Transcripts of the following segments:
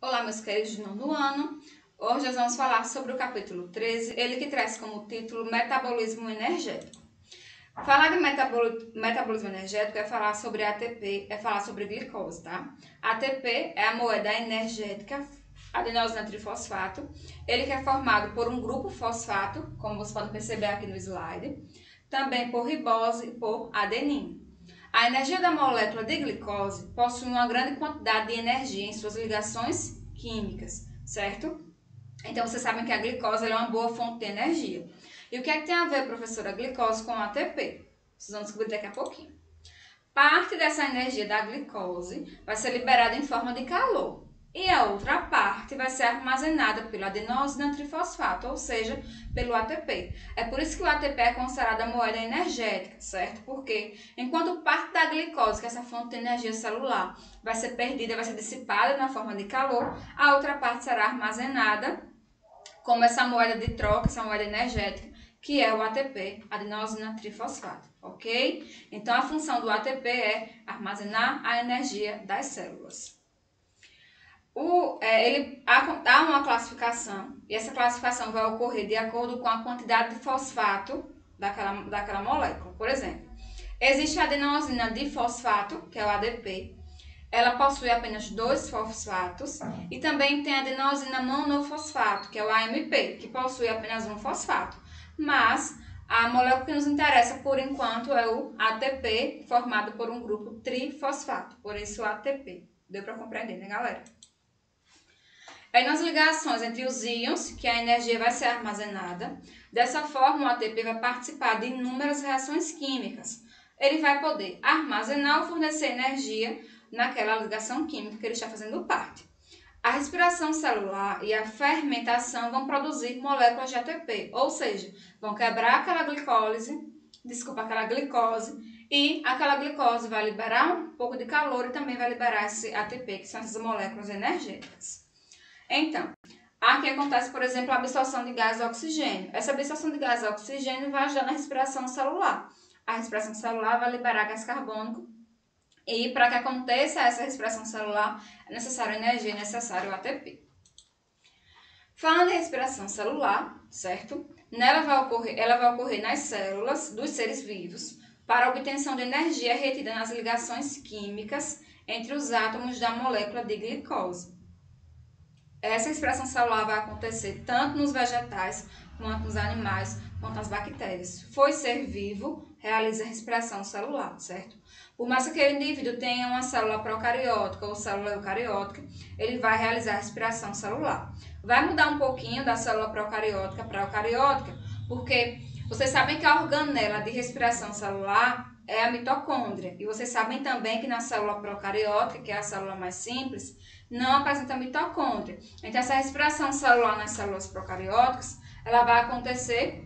Olá, meus queridos de nono ano. Hoje nós vamos falar sobre o capítulo 13, ele que traz como título Metabolismo Energético. Falar de metabolismo energético é falar sobre ATP, é falar sobre glicose, tá? ATP é a moeda energética, adenosina trifosfato. Ele que é formado por um grupo fosfato, como vocês podem perceber aqui no slide, também por ribose e por adenina. A energia da molécula de glicose possui uma grande quantidade de energia em suas ligações químicas, certo? Então, vocês sabem que a glicose é uma boa fonte de energia. E o que é que tem a ver, professora, a glicose com a ATP? Vocês vão descobrir daqui a pouquinho. Parte dessa energia da glicose vai ser liberada em forma de calor. E a outra parte vai ser armazenada pela adenosina trifosfato, ou seja, pelo ATP. É por isso que o ATP é considerado a moeda energética, certo? Porque enquanto parte da glicose, que é essa fonte de energia celular, vai ser perdida, vai ser dissipada na forma de calor, a outra parte será armazenada como essa moeda de troca, essa moeda energética, que é o ATP, adenosina trifosfato, ok? Então, a função do ATP é armazenar a energia das células. Há uma classificação, e essa classificação vai ocorrer de acordo com a quantidade de fosfato daquela molécula. Por exemplo, existe a adenosina difosfato, que é o ADP, ela possui apenas 2 fosfatos, e também tem a adenosina monofosfato, que é o AMP, que possui apenas um fosfato. Mas a molécula que nos interessa por enquanto é o ATP, formado por um grupo trifosfato, por isso o ATP. Deu para compreender, né, galera? Aí nas ligações entre os íons, que a energia vai ser armazenada, dessa forma o ATP vai participar de inúmeras reações químicas. Ele vai poder armazenar ou fornecer energia naquela ligação química que ele está fazendo parte. A respiração celular e a fermentação vão produzir moléculas de ATP, ou seja, vão quebrar aquela glicose, e aquela glicose vai liberar um pouco de calor e também vai liberar esse ATP, que são essas moléculas energéticas. Então, aqui acontece, por exemplo, a absorção de gás e oxigênio. Essa absorção de gás e oxigênio vai ajudar na respiração celular. A respiração celular vai liberar gás carbônico e para que aconteça essa respiração celular é necessária energia, é necessário o ATP. Falando em respiração celular, certo? Ela vai ocorrer nas células dos seres vivos para a obtenção de energia retida nas ligações químicas entre os átomos da molécula de glicose. Essa respiração celular vai acontecer tanto nos vegetais, quanto nos animais, quanto nas bactérias. Foi ser vivo, realiza a respiração celular, certo? Por mais que aquele indivíduo tenha uma célula procariótica ou célula eucariótica, ele vai realizar a respiração celular. Vai mudar um pouquinho da célula procariótica para eucariótica, porque vocês sabem que a organela de respiração celular é a mitocôndria. E vocês sabem também que na célula procariótica, que é a célula mais simples, não apresenta mitocôndria. Então, essa respiração celular nas células procarióticas, ela vai acontecer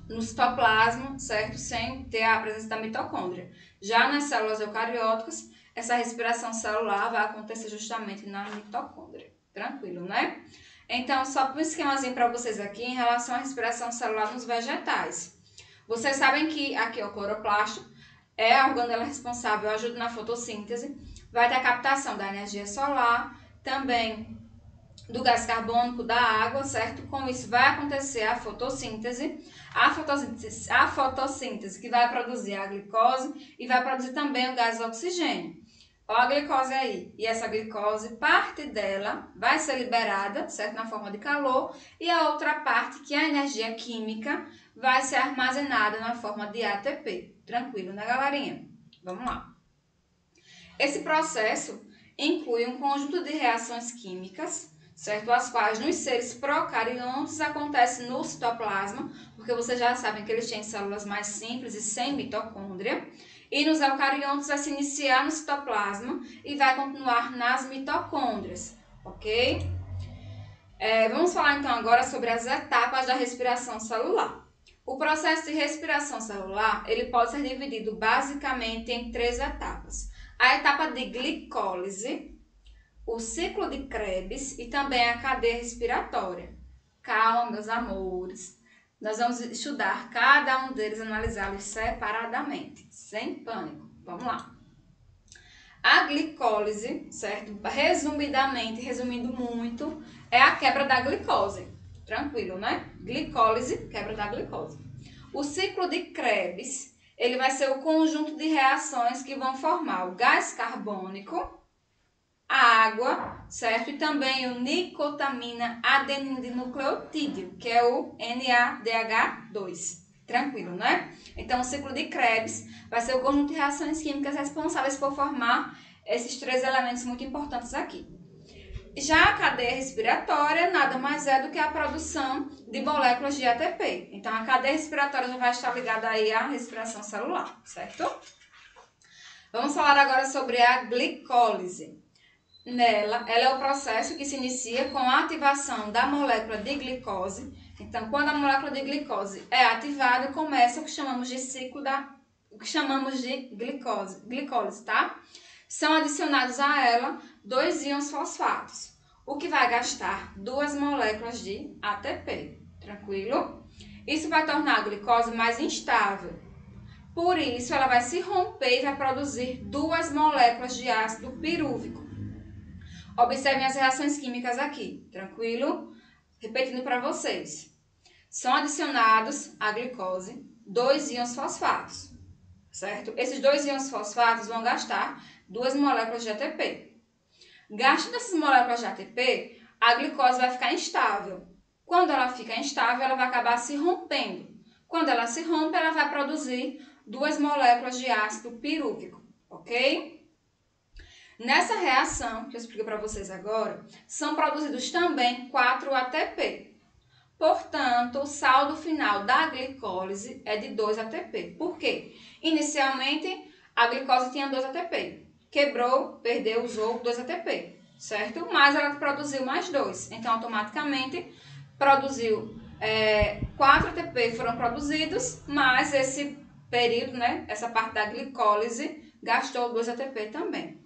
no citoplasma, certo? Sem ter a presença da mitocôndria. Já nas células eucarióticas, essa respiração celular vai acontecer justamente na mitocôndria. Tranquilo, né? Então, só um esquemazinho para vocês aqui em relação à respiração celular nos vegetais. Vocês sabem que aqui é o cloroplasto, é a organela responsável, ajuda na fotossíntese, vai ter a captação da energia solar, também do gás carbônico, da água, certo? Com isso vai acontecer a fotossíntese que vai produzir a glicose e vai produzir também o gás oxigênio. Olha a glicose aí, e essa glicose, parte dela vai ser liberada, certo? Na forma de calor, e a outra parte, que é a energia química, vai ser armazenada na forma de ATP. Tranquilo, né, galerinha? Vamos lá. Esse processo inclui um conjunto de reações químicas, certo? As quais nos seres procariontes acontecem no citoplasma, porque vocês já sabem que eles têm células mais simples e sem mitocôndria. E nos eucariontes vai se iniciar no citoplasma e vai continuar nas mitocôndrias, ok? Vamos falar então agora sobre as etapas da respiração celular. O processo de respiração celular ele pode ser dividido basicamente em 3 etapas. A etapa de glicólise, o ciclo de Krebs e também a cadeia respiratória. Calma, meus amores. Nós vamos estudar cada um deles, analisá-los separadamente, sem pânico. Vamos lá. A glicólise, certo? Resumidamente, resumindo muito, é a quebra da glicose. Tranquilo, né? Glicólise, quebra da glicose. O ciclo de Krebs, ele vai ser o conjunto de reações que vão formar o gás carbônico, a água, certo? E também o nicotamina adenina-dinucleotídeo, que é o NADH2. Tranquilo, né? Então, o ciclo de Krebs vai ser o conjunto de reações químicas responsáveis por formar esses três elementos muito importantes aqui. Já a cadeia respiratória nada mais é do que a produção de moléculas de ATP. Então, a cadeia respiratória já vai estar ligada aí à respiração celular, certo? Vamos falar agora sobre a glicólise. Ela é o processo que se inicia com a ativação da molécula de glicose. Então, quando a molécula de glicose é ativada, começa o que chamamos de glicólise, tá? São adicionados a ela 2 íons fosfatos, o que vai gastar 2 moléculas de ATP. Tranquilo? Isso vai tornar a glicose mais instável. Por isso, ela vai se romper e vai produzir 2 moléculas de ácido pirúvico. Observem as reações químicas aqui, tranquilo? Repetindo para vocês. São adicionados à glicose 2 íons fosfatos, certo? Esses 2 íons fosfatos vão gastar 2 moléculas de ATP. Gastando essas moléculas de ATP, a glicose vai ficar instável. Quando ela fica instável, ela vai acabar se rompendo. Quando ela se rompe, ela vai produzir 2 moléculas de ácido pirúvico, ok? Nessa reação, que eu explico para vocês agora, são produzidos também 4 ATP. Portanto, o saldo final da glicólise é de 2 ATP. Por quê? Inicialmente, a glicose tinha 2 ATP. Quebrou, perdeu, usou 2 ATP, certo? Mas ela produziu mais 2. Então, automaticamente, produziu 4 ATP foram produzidos, mas esse período, né, essa parte da glicólise, gastou 2 ATP também.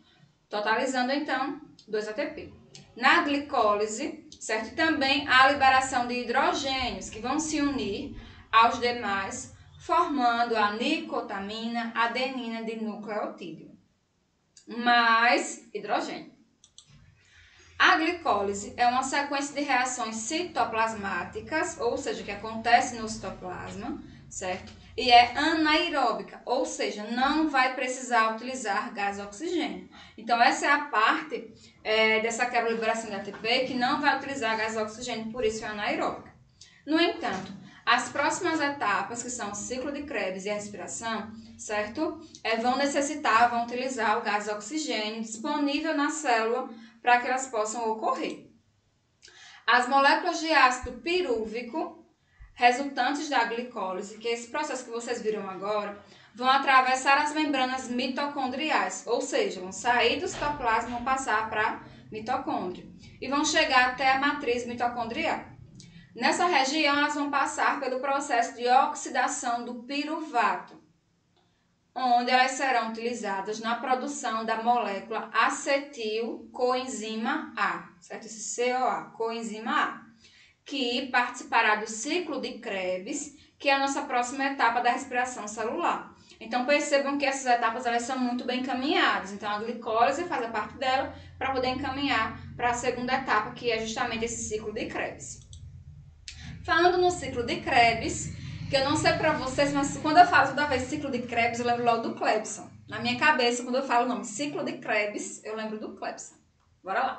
Totalizando, então, 2 ATP. Na glicólise, certo? Também há a liberação de hidrogênios que vão se unir aos demais, formando a nicotamina adenina dinucleotídeo. Mais hidrogênio. A glicólise é uma sequência de reações citoplasmáticas, ou seja, que acontece no citoplasma, certo? E é anaeróbica, ou seja, não vai precisar utilizar gás oxigênio. Então, essa é a parte dessa quebra de liberação de ATP que não vai utilizar gás oxigênio, por isso é anaeróbica. No entanto, as próximas etapas, que são o ciclo de Krebs e a respiração, certo? Vão utilizar o gás oxigênio disponível na célula para que elas possam ocorrer. As moléculas de ácido pirúvico resultantes da glicólise, que é esse processo que vocês viram agora, vão atravessar as membranas mitocondriais, ou seja, vão sair do citoplasma e vão passar para mitocôndria e vão chegar até a matriz mitocondrial. Nessa região, elas vão passar pelo processo de oxidação do piruvato, onde elas serão utilizadas na produção da molécula acetil-coenzima A, certo? Esse CoA, coenzima A, que participará do ciclo de Krebs, que é a nossa próxima etapa da respiração celular. Então, percebam que essas etapas elas são muito bem encaminhadas. Então, a glicólise faz a parte dela para poder encaminhar para a segunda etapa, que é justamente esse ciclo de Krebs. Falando no ciclo de Krebs, que eu não sei para vocês, mas quando eu falo toda vez ciclo de Krebs, eu lembro logo do Klebson. Na minha cabeça, quando eu falo o nome ciclo de Krebs, eu lembro do Klebson. Bora lá.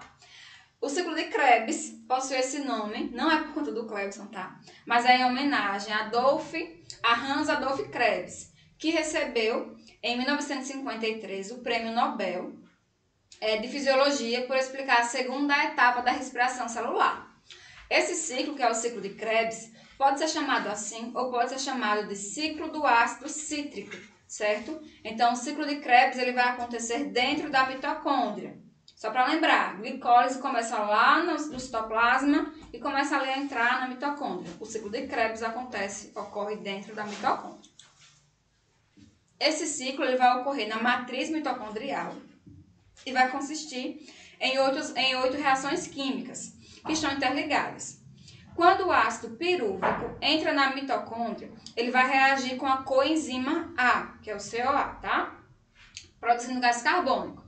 O ciclo de Krebs possui esse nome, não é por conta do Klebson, tá? Mas é em homenagem a Hans Adolf Krebs, que recebeu em 1953 o Prêmio Nobel de Fisiologia por explicar a segunda etapa da respiração celular. Esse ciclo, que é o ciclo de Krebs, pode ser chamado assim ou pode ser chamado de ciclo do ácido cítrico, certo? Então, o ciclo de Krebs ele vai acontecer dentro da mitocôndria. Só para lembrar, a glicólise começa lá no citoplasma e começa ali a entrar na mitocôndria. O ciclo de Krebs ocorre dentro da mitocôndria. Esse ciclo ele vai ocorrer na matriz mitocondrial e vai consistir em 8 reações químicas que estão interligadas. Quando o ácido pirúvico entra na mitocôndria, ele vai reagir com a coenzima A, que é o CoA, tá? Produzindo gás carbônico.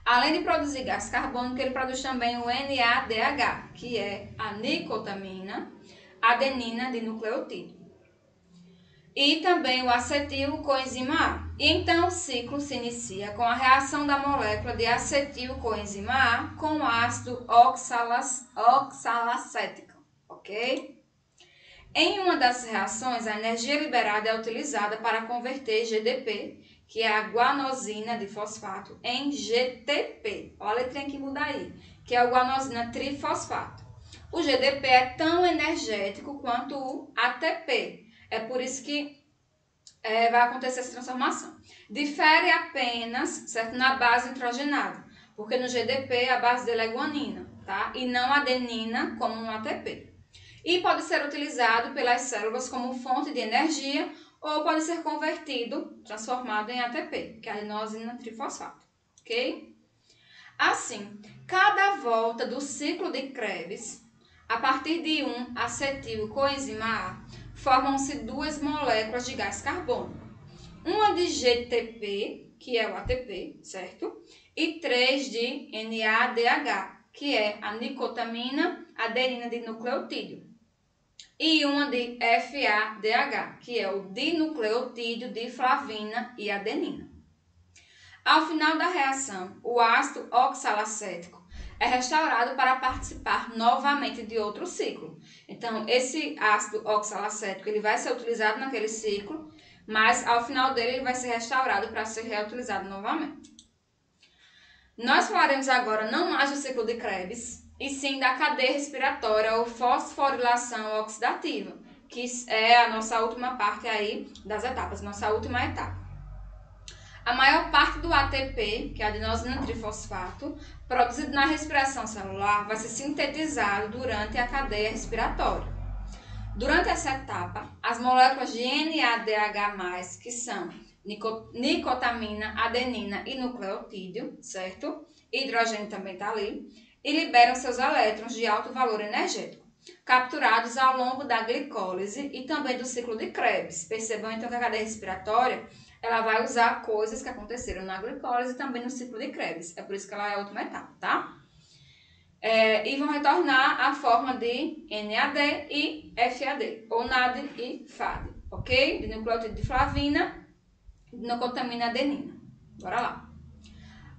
Além de produzir gás carbônico, ele produz também o NADH, que é a nicotamina, adenina de nucleotídeo. E também o acetil coenzima A. E então o ciclo se inicia com a reação da molécula de acetil coenzima A com o ácido oxalacético, ok? Em uma das reações, a energia liberada é utilizada para converter GDP, que é a guanosina de fosfato, em GTP. Olha a letrinha que muda aí, que é a guanosina trifosfato. O GDP é tão energético quanto o ATP. É por isso que vai acontecer essa transformação. Difere apenas, certo, na base nitrogenada, porque no GDP a base dele é guanina, tá? E não adenina, como no ATP. E pode ser utilizado pelas células como fonte de energia ou pode ser convertido, transformado em ATP, que é a adenosina trifosfato, ok? Assim, cada volta do ciclo de Krebs, a partir de um acetil coenzima A, formam-se duas moléculas de gás carbônico. Uma de GTP, que é o ATP, certo? E três de NADH, que é a nicotamina, adenina de nucleotídeo. E uma de FADH, que é o dinucleotídeo de flavina e adenina. Ao final da reação, o ácido oxalacético é restaurado para participar novamente de outro ciclo. Então, esse ácido oxalacético ele vai ser utilizado naquele ciclo, mas ao final dele ele vai ser restaurado para ser reutilizado novamente. Nós falaremos agora não mais do ciclo de Krebs, e sim da cadeia respiratória ou fosforilação oxidativa, que é a nossa última parte aí das etapas, nossa última etapa. A maior parte do ATP, que é a adenosina trifosfato, produzido na respiração celular, vai ser sintetizado durante a cadeia respiratória. Durante essa etapa, as moléculas de NADH+, que são nicotamina, adenina e nucleotídeo, certo? Hidrogênio também está ali, e liberam seus elétrons de alto valor energético, capturados ao longo da glicólise e também do ciclo de Krebs. Percebam então que a cadeia respiratória ela vai usar coisas que aconteceram na glicólise e também no ciclo de Krebs. É por isso que ela é a última etapa, tá? E vão retornar a forma de NAD e FAD, ou NAD e FAD, ok? De nucleotídeo de flavina, de nicotamina adenina. Bora lá.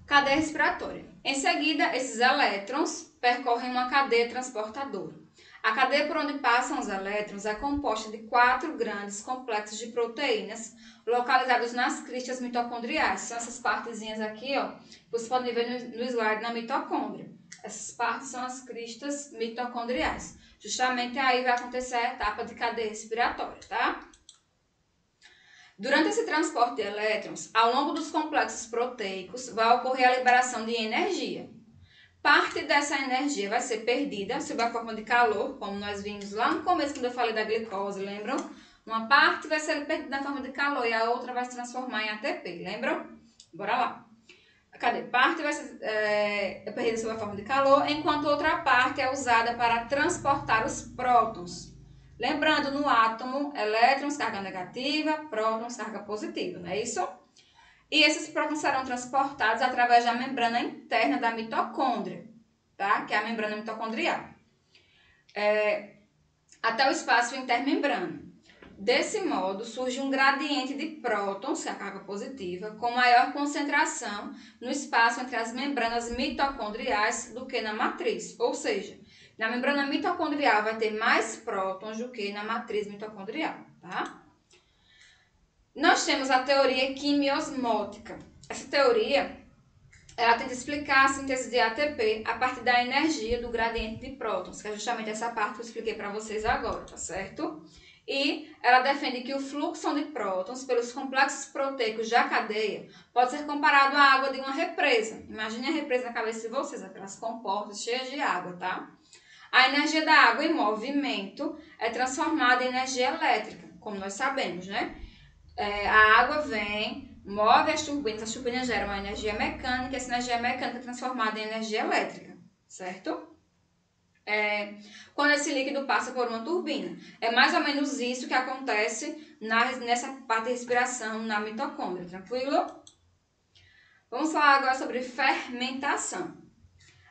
Cadeia respiratória. Em seguida, esses elétrons percorrem uma cadeia transportadora. A cadeia por onde passam os elétrons é composta de 4 grandes complexos de proteínas localizados nas cristas mitocondriais. São essas partezinhas aqui, ó, vocês podem ver no slide na mitocôndria. Essas partes são as cristas mitocondriais. Justamente aí vai acontecer a etapa de cadeia respiratória, tá? Durante esse transporte de elétrons, ao longo dos complexos proteicos, vai ocorrer a liberação de energia. Parte dessa energia vai ser perdida sob a forma de calor, como nós vimos lá no começo, quando eu falei da glicose, lembram? Uma parte vai ser perdida na forma de calor e a outra vai se transformar em ATP, lembram? Bora lá. Cadê? Parte vai ser perdida sob a forma de calor, enquanto outra parte é usada para transportar os prótons. Lembrando, no átomo, elétrons, carga negativa, prótons, carga positiva, não é isso? E esses prótons serão transportados através da membrana interna da mitocôndria, tá? Que é a membrana mitocondrial, até o espaço intermembrana. Desse modo, surge um gradiente de prótons, que é a carga positiva, com maior concentração no espaço entre as membranas mitocondriais do que na matriz. Ou seja, na membrana mitocondrial vai ter mais prótons do que na matriz mitocondrial, tá? Nós temos a teoria quimiosmótica. Essa teoria, ela tenta explicar a síntese de ATP a partir da energia do gradiente de prótons, que é justamente essa parte que eu expliquei para vocês agora, tá certo? E ela defende que o fluxo de prótons pelos complexos proteicos da cadeia pode ser comparado à água de uma represa. Imagine a represa na cabeça de vocês, aquelas comportas cheias de água, tá? A energia da água em movimento é transformada em energia elétrica, como nós sabemos, né? A água vem, move as turbinas geram uma energia mecânica, essa energia mecânica é transformada em energia elétrica, certo? Quando esse líquido passa por uma turbina. É mais ou menos isso que acontece nessa parte de respiração na mitocôndria, tranquilo? Vamos falar agora sobre fermentação.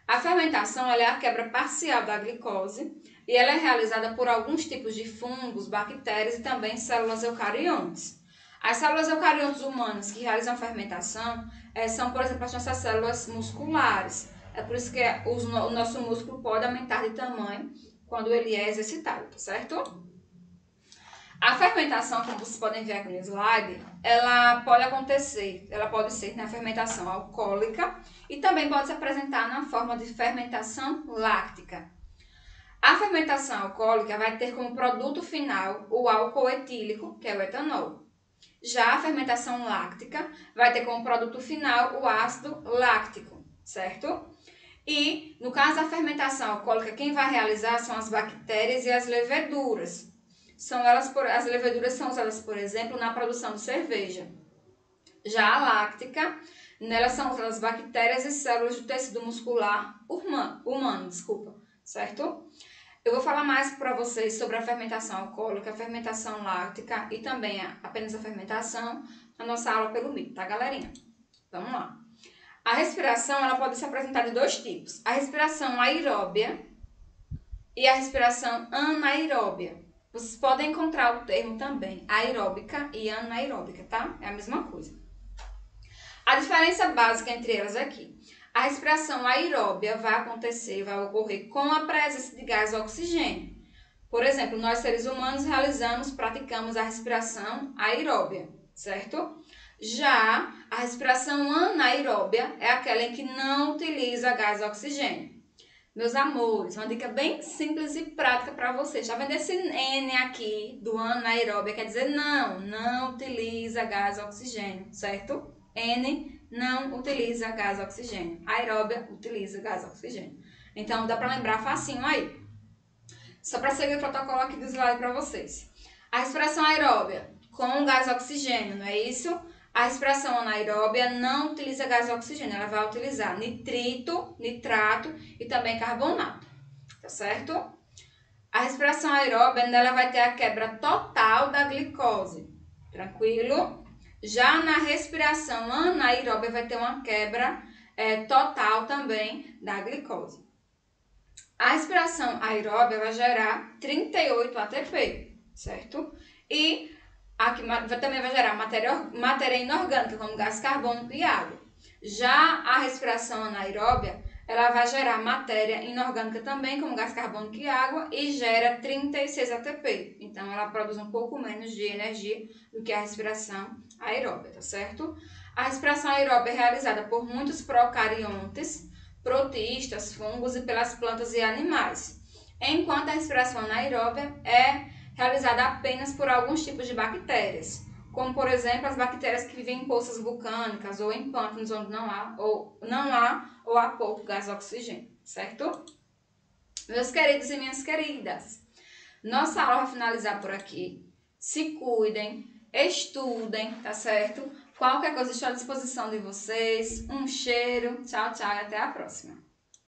A fermentação ela é a quebra parcial da glicose e ela é realizada por alguns tipos de fungos, bactérias e também células eucariontes. As células eucariontes humanas que realizam fermentação são, por exemplo, as nossas células musculares. É por isso que o nosso músculo pode aumentar de tamanho quando ele é exercitado, certo? A fermentação, como vocês podem ver aqui no slide, ela pode ser na fermentação alcoólica e também pode se apresentar na forma de fermentação láctica. A fermentação alcoólica vai ter como produto final o álcool etílico, que é o etanol. Já a fermentação láctica vai ter como produto final o ácido láctico, certo? E, no caso da fermentação alcoólica, quem vai realizar são as bactérias e as leveduras. As leveduras são usadas, por exemplo, na produção de cerveja. Já a láctica, nela são usadas bactérias e células do tecido muscular humano, certo? Eu vou falar mais para vocês sobre a fermentação alcoólica, a fermentação láctica e também apenas a fermentação na nossa aula pelo MIT, tá, galerinha? Vamos lá. A respiração ela pode se apresentar de dois tipos. A respiração aeróbia e a respiração anaeróbia. Vocês podem encontrar o termo também aeróbica e anaeróbica, tá? É a mesma coisa. A diferença básica entre elas é aqui. A respiração aeróbia vai ocorrer com a presença de gás oxigênio. Por exemplo, nós seres humanos praticamos a respiração aeróbia, certo? Já a respiração anaeróbia é aquela em que não utiliza gás oxigênio. Meus amores, uma dica bem simples e prática para vocês. Já vendo esse N aqui do anaeróbia, quer dizer não utiliza gás oxigênio, certo? N não utiliza gás oxigênio. Aeróbia utiliza gás oxigênio. Então, dá para lembrar facinho aí. Só para seguir o protocolo aqui do slide para vocês. A respiração aeróbia com gás oxigênio, não é isso? A respiração anaeróbia não utiliza gás oxigênio. Ela vai utilizar nitrito, nitrato e também carbonato. Tá certo? A respiração aeróbia ela vai ter a quebra total da glicose. Tranquilo? Já na respiração anaeróbia vai ter uma quebra total também da glicose. A respiração aeróbia vai gerar 38 ATP, certo? E aqui também vai gerar matéria inorgânica, como gás carbônico e água. Já a respiração anaeróbia, ela vai gerar matéria inorgânica também, como gás carbônico e água, e gera 36 ATP. Então, ela produz um pouco menos de energia do que a respiração aeróbia, tá certo? A respiração aeróbia é realizada por muitos procariontes, protistas, fungos e pelas plantas e animais. Enquanto a respiração anaeróbia é realizada apenas por alguns tipos de bactérias, como, por exemplo, as bactérias que vivem em poças vulcânicas ou em pântanos onde não há ou há pouco gás oxigênio, certo? Meus queridos e minhas queridas, nossa aula vai finalizar por aqui. Se cuidem, estudem, tá certo? Qualquer coisa estou à disposição de vocês. Um cheiro, tchau, tchau e até a próxima.